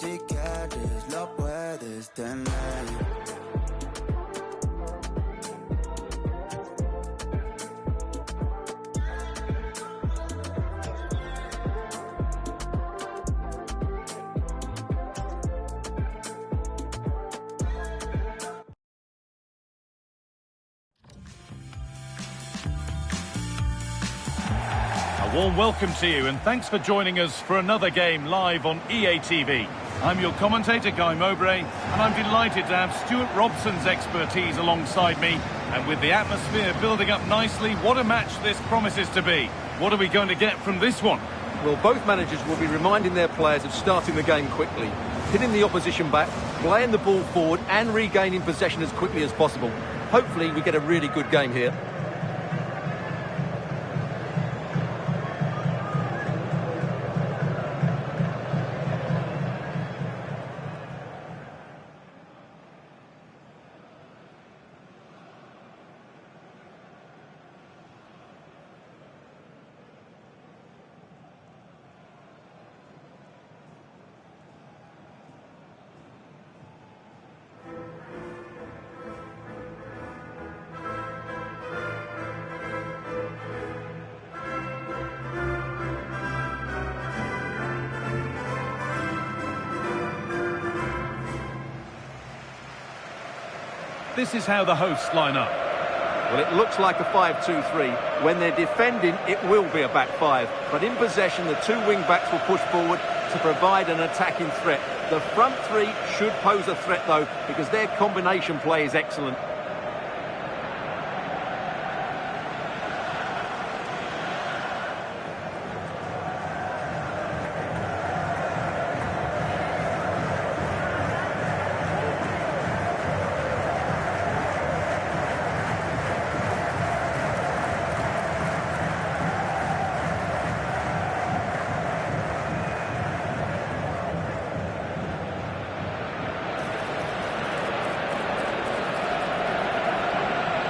si quieres lo puedes tener. A warm welcome to you, and thanks for joining us for another game live on EA TV. I'm your commentator, Guy Mowbray, and I'm delighted to have Stuart Robson's expertise alongside me. And with the atmosphere building up nicely, what a match this promises to be. What are we going to get from this one? Well, both managers will be reminding their players of starting the game quickly, hitting the opposition back, playing the ball forward and regaining possession as quickly as possible. Hopefully we get a really good game here. This is how the hosts line up. Well, it looks like a 5-2-3. When they're defending, it will be a back five. But in possession, the two wing-backs will push forward to provide an attacking threat. The front three should pose a threat, though, because their combination play is excellent.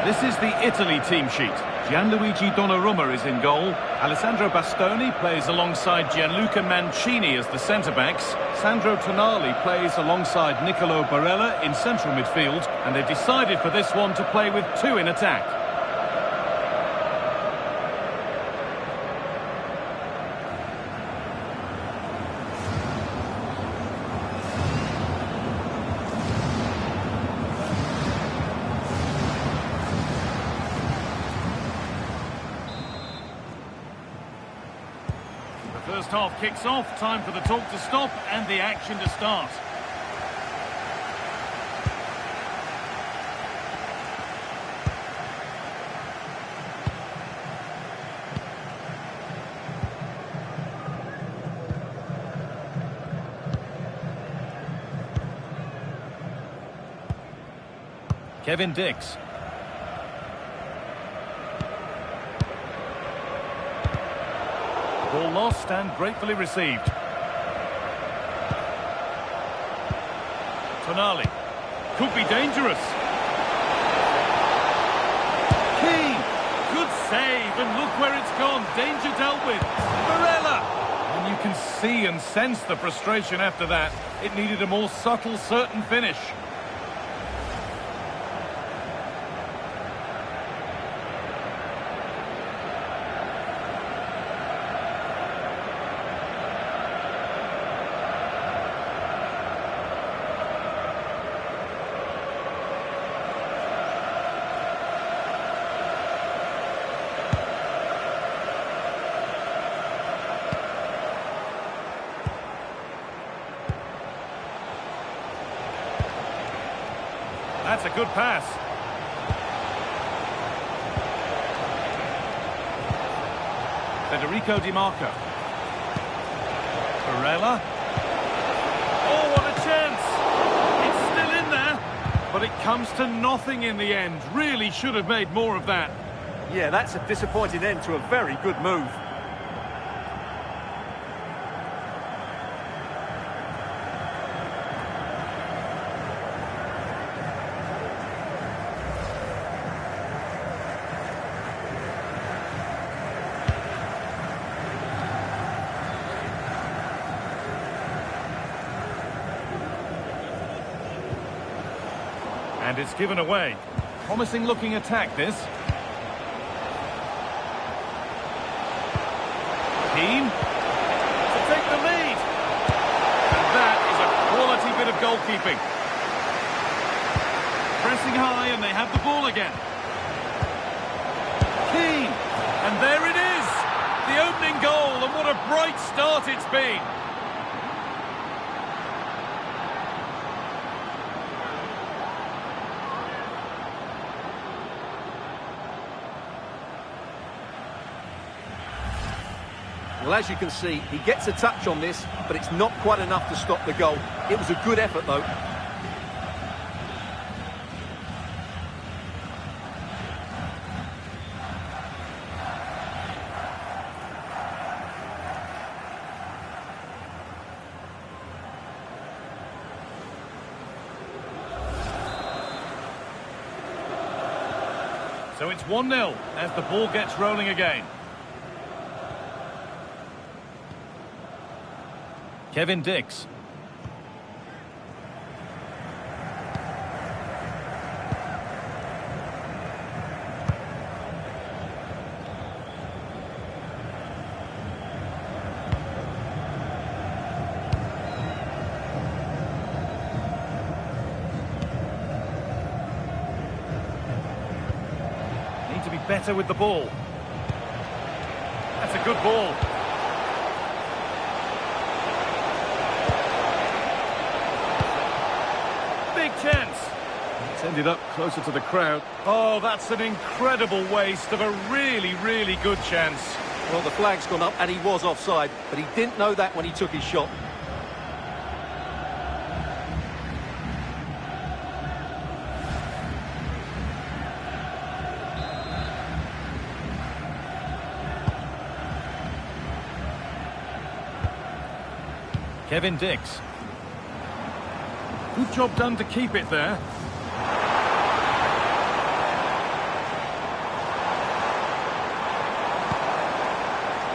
This is the Italy team sheet. Gianluigi Donnarumma is in goal. Alessandro Bastoni plays alongside Gianluca Mancini as the centre-backs. Sandro Tonali plays alongside Nicolo Barella in central midfield. And they've decided for this one to play with two in attack. First half kicks off, time for the talk to stop and the action to start. Kevin Dix. Ball lost and gratefully received. Tonali. Could be dangerous. Key. Good save, and look where it's gone. Danger dealt with. Barella. And you can see and sense the frustration after that. It needed a more subtle, certain finish. That's a good pass. Federico Di Marco. Barella. Oh, what a chance! It's still in there, but it comes to nothing in the end. Really should have made more of that. Yeah, that's a disappointing end to a very good move. And it's given away. Promising looking attack, this. Keane to take the lead. And that is a quality bit of goalkeeping. Pressing high and they have the ball again. Keane. And there it is. The opening goal, and what a bright start it's been. Well, as you can see, he gets a touch on this, but it's not quite enough to stop the goal. It was a good effort, though. So it's 1-0 as the ball gets rolling again. Kevin Dix. Need to be better with the ball. That's a good ball. Chance. It's ended up closer to the crowd. Oh, that's an incredible waste of a really, really good chance. Well, the flag's gone up and he was offside, but he didn't know that when he took his shot. Kevin Dix. Good job done to keep it there.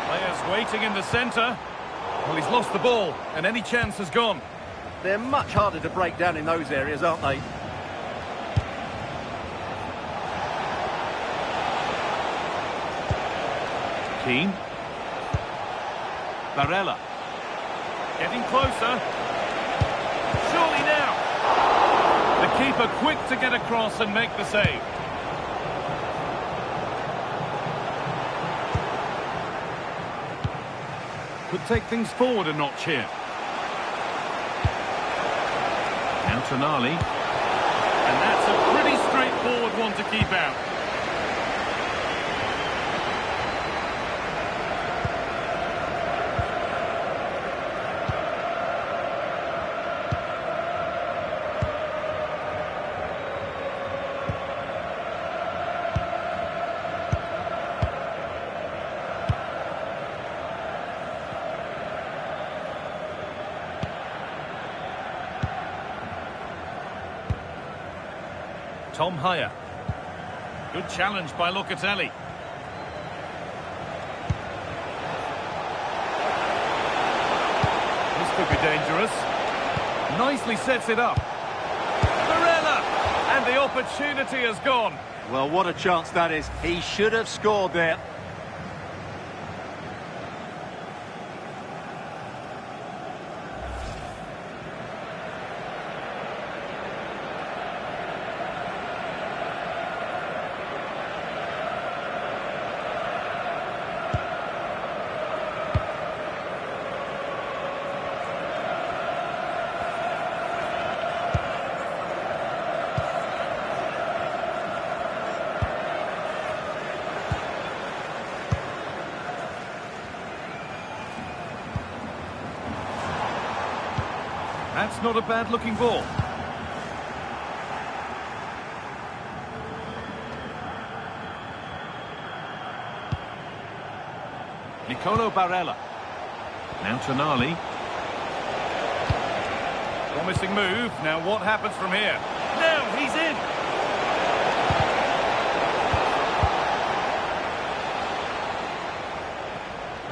Players waiting in the centre. Well, he's lost the ball, and any chance has gone. They're much harder to break down in those areas, aren't they? Keane. Barella. Getting closer. Surely now. The keeper quick to get across and make the save. Could take things forward a notch here. Now Tonali. And that's a pretty straightforward one to keep out. Tom Hyer. Good challenge by Locatelli. This could be dangerous. Nicely sets it up. Barella! And the opportunity has gone. Well, what a chance that is. He should have scored there. That's not a bad-looking ball. Nicolo Barella. Now Tonali. Promising move. Now what happens from here? Now he's in.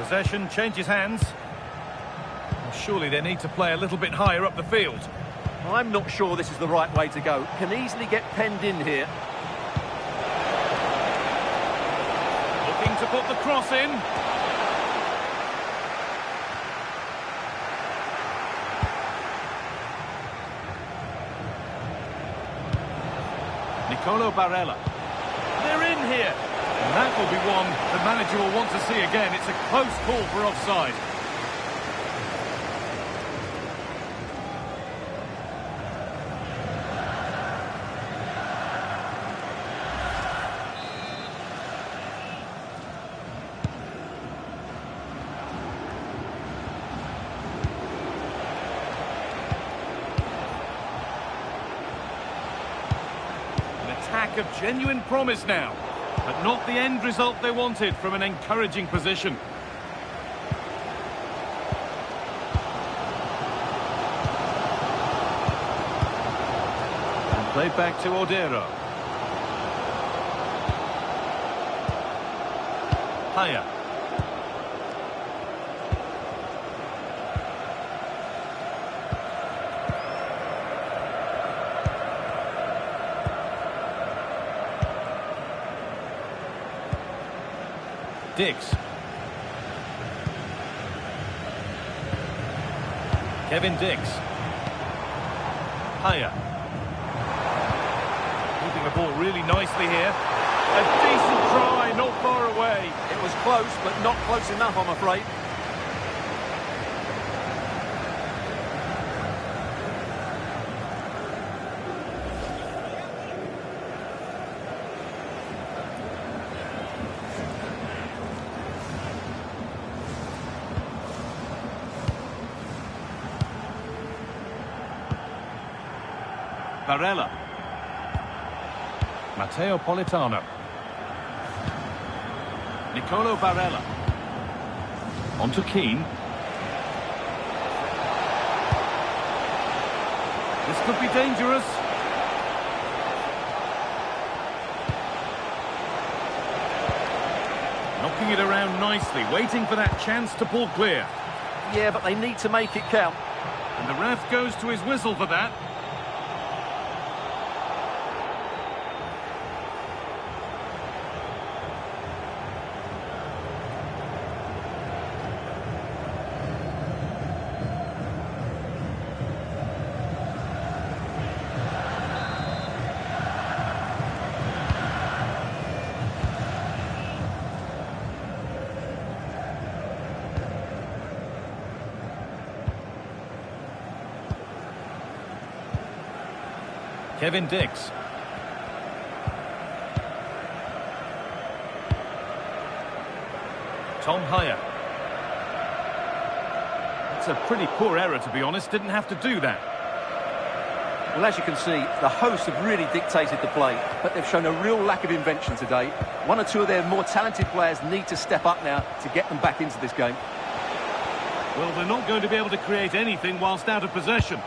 Possession changes hands. Surely they need to play a little bit higher up the field. I'm not sure this is the right way to go. Can easily get penned in here. Looking to put the cross in. Nicolo Barella. They're in here. And that will be one the manager will want to see again. It's a close call for offside. Of genuine promise now, but not the end result they wanted from an encouraging position. And played back to Odero. Haya. Dix. Kevin Dix. Haya. Keeping the ball really nicely here. A decent try, not far away. It was close, but not close enough, I'm afraid. Barella. Matteo Politano. Nicolo Barella. On to Keane. This could be dangerous. Knocking it around nicely, waiting for that chance to pull clear. Yeah, but they need to make it count. And the ref goes to his whistle for that. Kevin Dix. Tom Haya. It's a pretty poor error, to be honest. Didn't have to do that. Well, as you can see, the hosts have really dictated the play, but they've shown a real lack of invention today. One or two of their more talented players need to step up now to get them back into this game. Well, they're not going to be able to create anything whilst out of possession.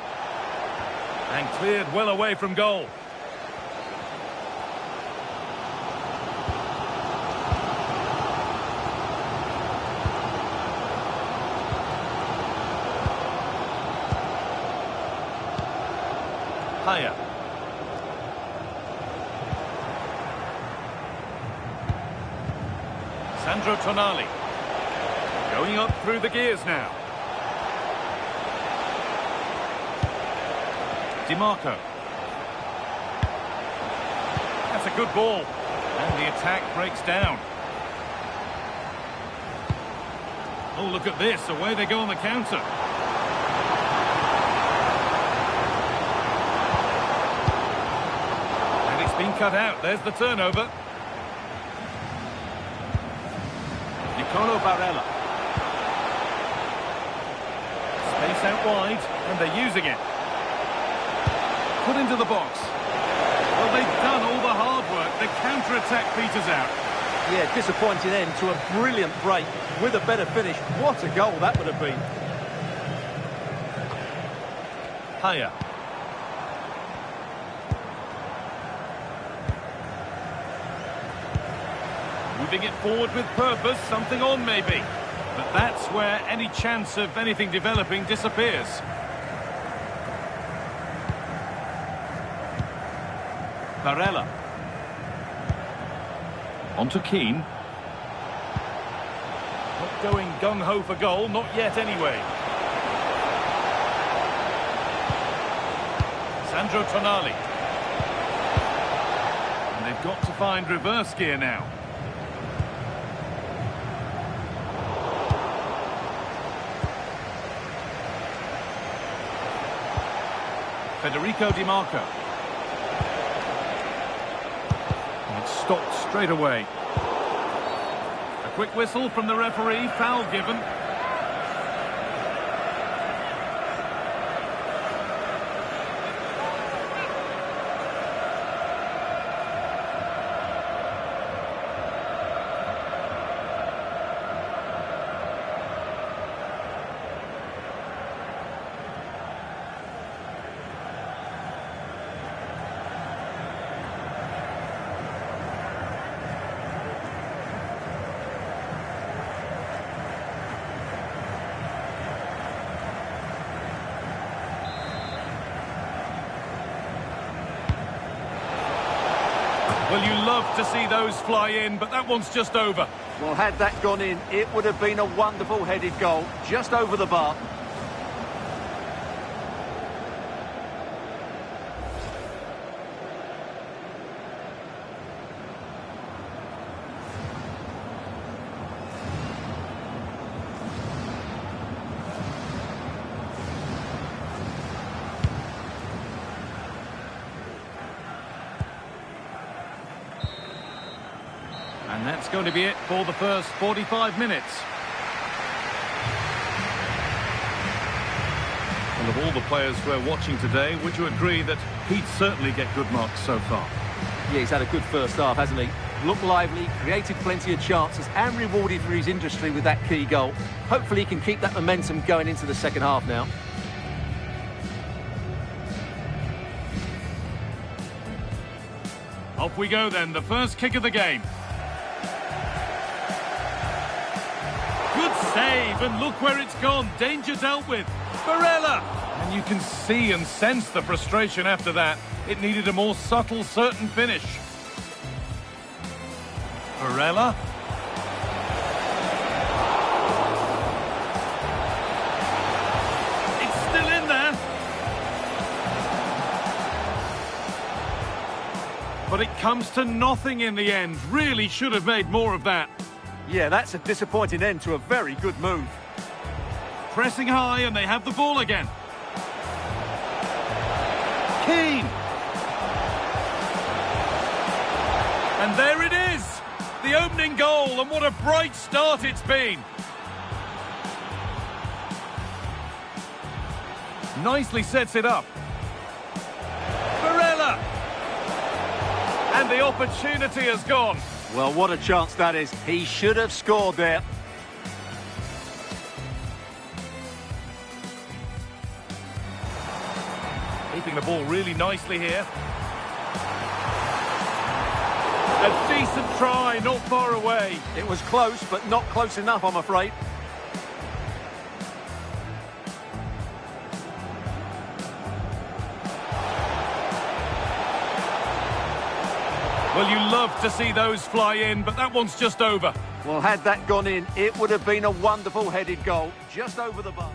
And cleared well away from goal. Haya. Sandro Tonali. Going up through the gears now. DiMarco. That's a good ball. And the attack breaks down. Oh, look at this. Away they go on the counter. And it's been cut out. There's the turnover. Nicolo Barella. Space out wide, and they're using it. Put into the box. Well, they've done all the hard work. The counter-attack peters out. Yeah, disappointing end to a brilliant break. With a better finish, what a goal that would have been. Haya. Moving it forward with purpose, something on maybe. But that's where any chance of anything developing disappears. Barella. On to Keane. Not going gung-ho for goal, not yet anyway. Sandro Tonali. And they've got to find reverse gear now. Federico Di Marco. And it's stopped straight away. A quick whistle from the referee, foul given. Well, you love to see those fly in, but that one's just over. Well, had that gone in, it would have been a wonderful headed goal, just over the bar. And that's going to be it for the first 45 minutes. Well, of all the players we're watching today, would you agree that he'd certainly get good marks so far? Yeah, he's had a good first half, hasn't he? Looked lively, created plenty of chances and rewarded for his industry with that key goal. Hopefully he can keep that momentum going into the second half now. Off we go then, the first kick of the game. Good save, and look where it's gone. Danger dealt with. Barella! And you can see and sense the frustration after that. It needed a more subtle, certain finish. Barella. It's still in there. But it comes to nothing in the end. Really should have made more of that. Yeah, that's a disappointing end to a very good move. Pressing high, and they have the ball again. Keane! And there it is! The opening goal, and what a bright start it's been. Nicely sets it up. Barella! And the opportunity has gone. Well, what a chance that is. He should have scored there. Keeping the ball really nicely here. A decent try, not far away. It was close, but not close enough, I'm afraid. Well, you love to see those fly in, but that one's just over. Well, had that gone in, it would have been a wonderful headed goal, just over the bar.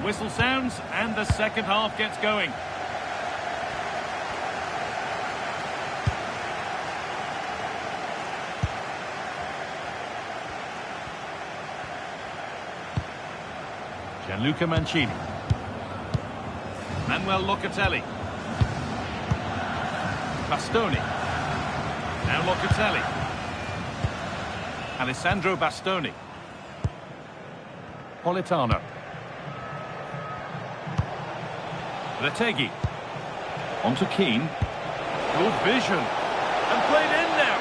whistle sounds and the second half gets going. Gianluca Mancini. Manuel Locatelli. Bastoni. Now Locatelli. Alessandro Bastoni. Politano. Retegui. On to Keane. Good vision. And played in now.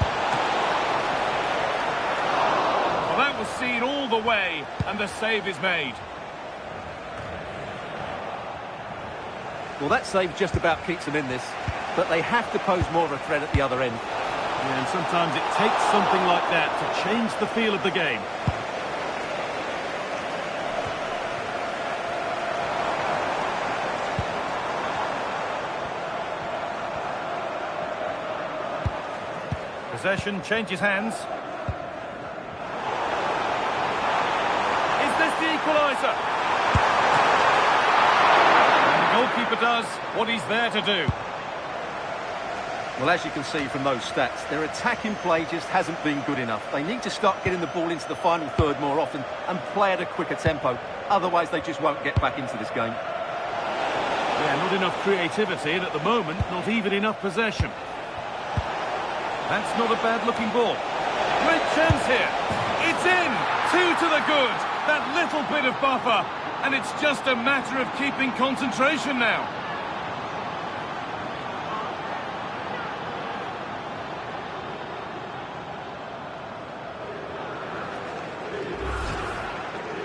Well, that was seen all the way, and the save is made. Well, that save just about keeps them in this, but they have to pose more of a threat at the other end. Yeah, and sometimes it takes something like that to change the feel of the game. Possession changes hands. Is this the equaliser? And the goalkeeper does what he's there to do. Well, as you can see from those stats, their attacking play just hasn't been good enough. They need to start getting the ball into the final third more often and play at a quicker tempo. Otherwise, they just won't get back into this game. Yeah, not enough creativity, and at the moment, not even enough possession. That's not a bad-looking ball. Great chance here. It's in. 2 to the good. That little bit of buffer. And it's just a matter of keeping concentration now.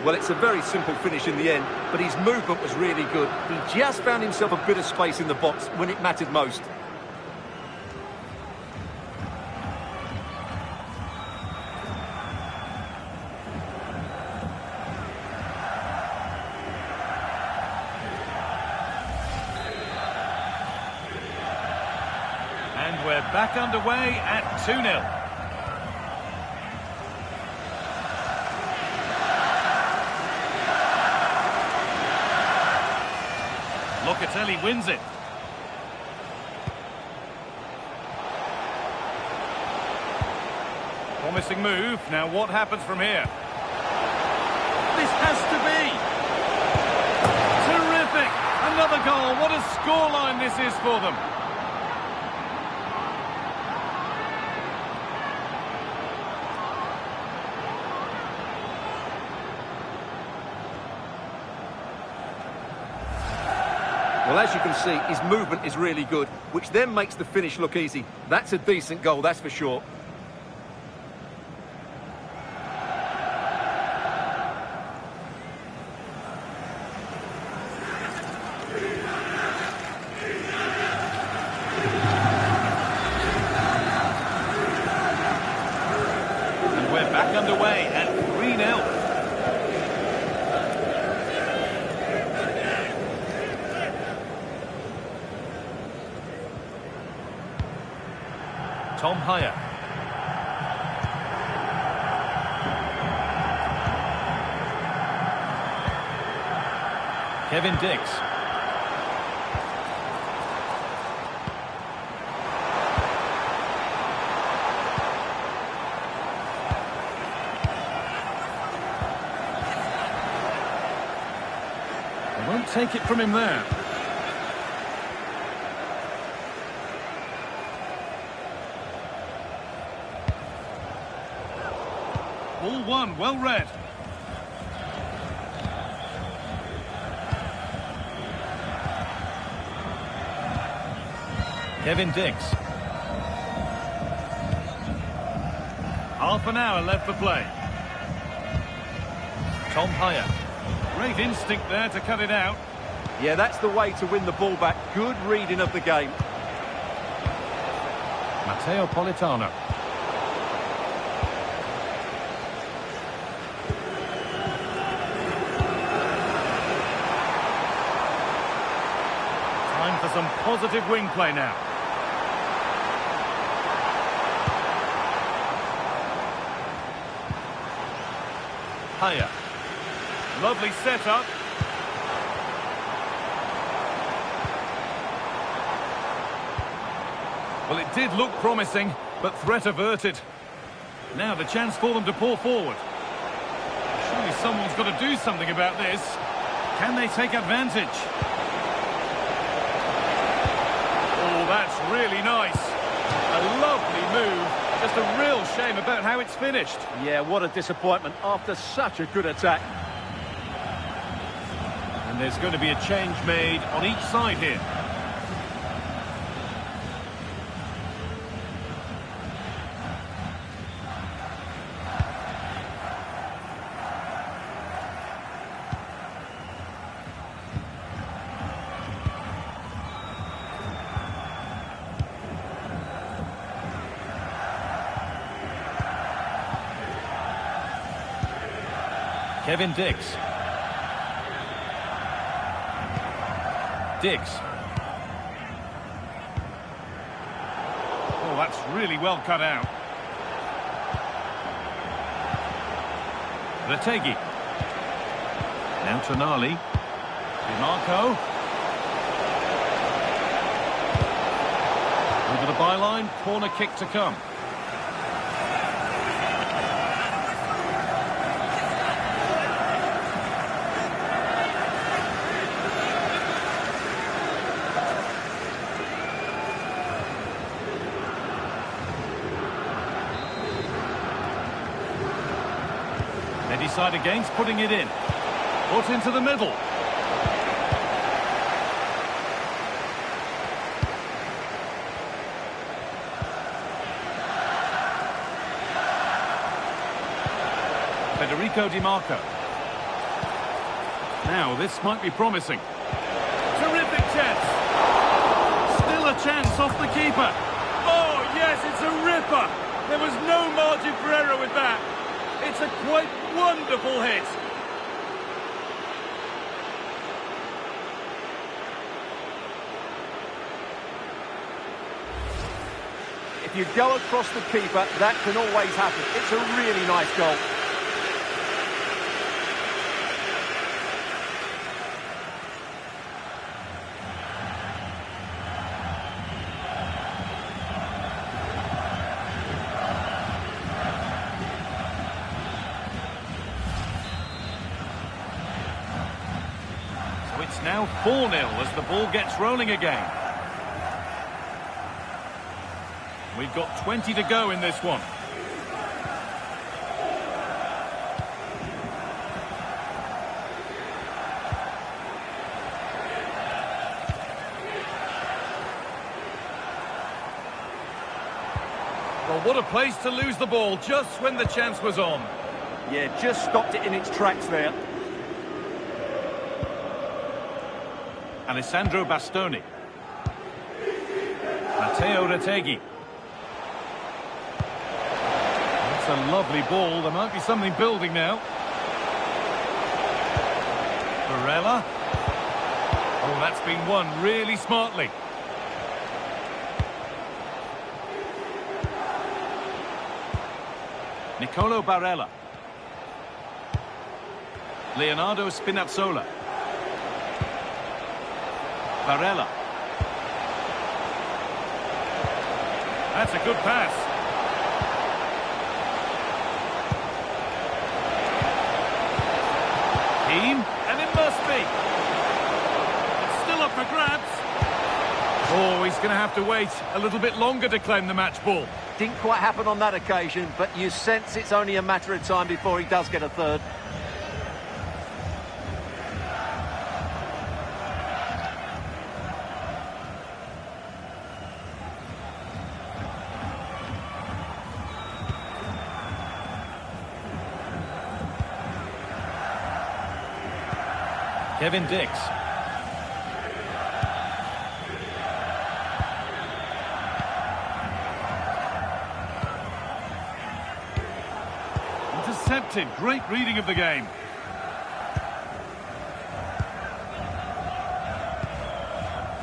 Well, it's a very simple finish in the end, but his movement was really good. He just found himself a bit of space in the box when it mattered most. And we're back underway at 2-0. Locatelli wins it. Promising move. Now what happens from here? This has to be. Terrific. Another goal. What a scoreline this is for them. Well, as you can see, his movement is really good, which then makes the finish look easy. That's a decent goal, that's for sure. And we're back underway at 3-0. Tom Haya. Kevin Dix. They won't take it from him there. Ball one, well read. Kevin Dix. Half an hour left for play. Tom Haya. Great instinct there to cut it out. Yeah, that's the way to win the ball back. Good reading of the game. Matteo Politano. Time for some positive wing play now. Haya. Lovely setup. Well, it did look promising, but threat averted. Now the chance for them to pour forward. Surely someone's got to do something about this. Can they take advantage? Oh, that's really nice. A lovely move. Just a real shame about how it's finished. Yeah, what a disappointment after such a good attack. And there's going to be a change made on each side here. Kevin Dix. Oh, that's really well cut out. Retegi. Now Tonali. DiMarco. Over the byline, corner kick to come. They decide against putting it in. Put into the middle. Federico DiMarco. Now, this might be promising. Terrific chance. Still a chance off the keeper. Oh, yes, it's a ripper. There was no margin for error with that. It's a quite wonderful hit. If you go across the keeper, that can always happen. It's a really nice goal. It's now 4-0 as the ball gets rolling again. We've got 20 to go in this one. Well, what a place to lose the ball just when the chance was on. Yeah, just stopped it in its tracks there. Alessandro Bastoni. Matteo Retegi. That's a lovely ball. There might be something building now. Barella. Oh, that's been won really smartly. Nicolo Barella. Leonardo Spinazzola. Barella. That's a good pass. Keane, and it must be. It's still up for grabs. Oh, he's going to have to wait a little bit longer to claim the match ball. Didn't quite happen on that occasion, but you sense it's only a matter of time before he does get a third. Kevin Dix. Intercepted. Great reading of the game.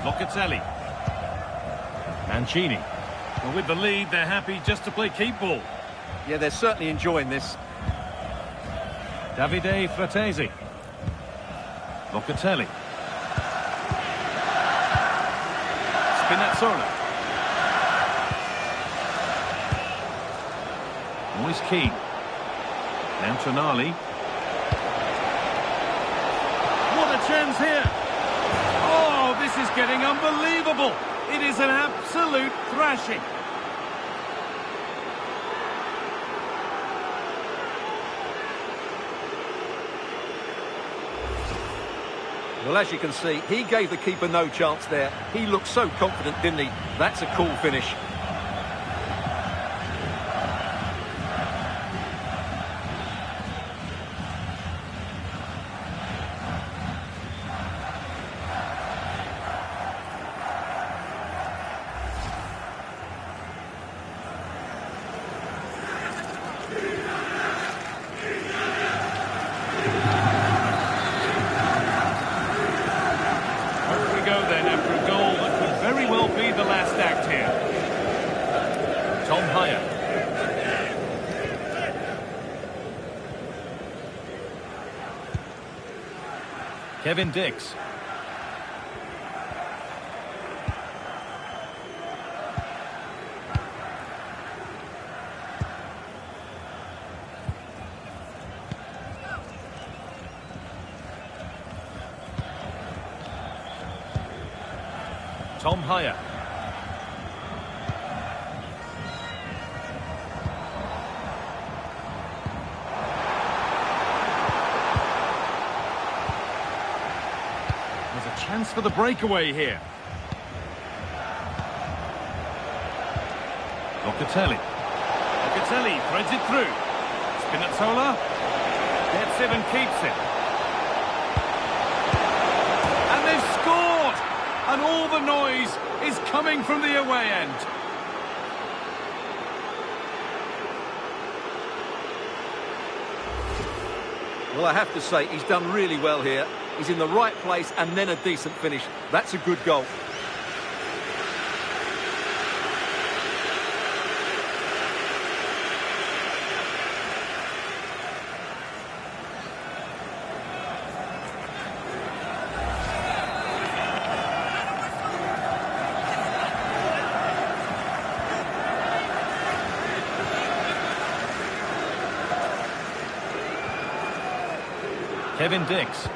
Locatelli. Mancini. Well, with the lead, they're happy just to play keep ball. Yeah, they're certainly enjoying this. Davide Fratesi. Locatelli. Spinazzola. is Keane. Now Tonali. What a chance here! Oh, this is getting unbelievable! It is an absolute thrashing. Well, as you can see, he gave the keeper no chance there. He looked so confident, didn't he? That's a cool finish. Kevin Dix. Tom Hyer. Chance for the breakaway here. Locatelli. Locatelli threads it through. Spinazzola gets it and keeps it. And they've scored! And all the noise is coming from the away end. Well, I have to say, he's done really well here. He's in the right place and then a decent finish. That's a good goal. Kevin Dix.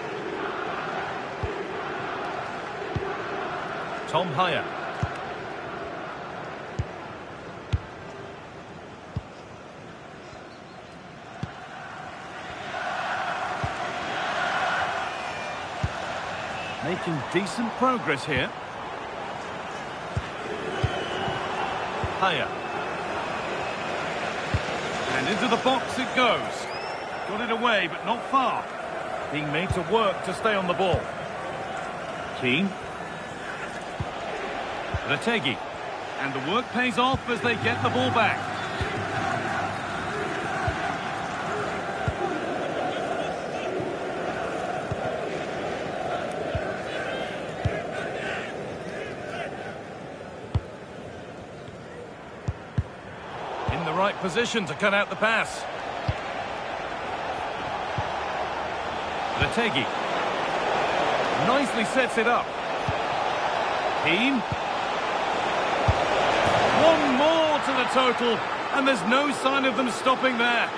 Tom Hyer. Making decent progress here. Hyer. And into the box it goes. Got it away, but not far. Being made to work to stay on the ball. Keane. Retegi. And the work pays off as they get the ball back. In the right position to cut out the pass. Retegi. Nicely sets it up. Keane. One more to the total, and there's no sign of them stopping there.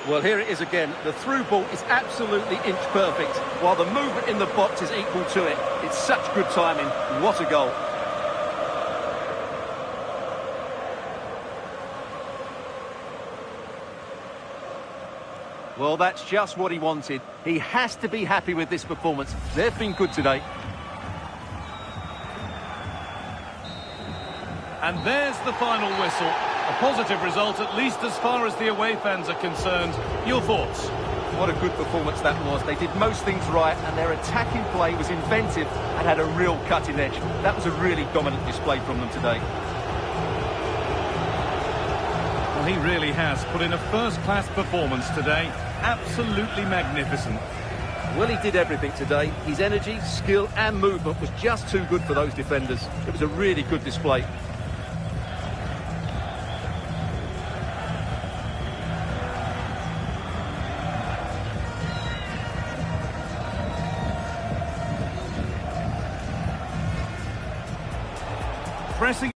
Well, here it is again. The through ball is absolutely inch perfect, while the movement in the box is equal to it. It's such good timing. What a goal. Well, that's just what he wanted. He has to be happy with this performance. They've been good today. And there's the final whistle. A positive result, at least as far as the away fans are concerned. Your thoughts? What a good performance that was. They did most things right, and their attacking play was inventive and had a real cutting edge. That was a really dominant display from them today. Well, he really has put in a first-class performance today. Absolutely magnificent. Well, he did everything today. His energy, skill and movement was just too good for those defenders. It was a really good display. pressing.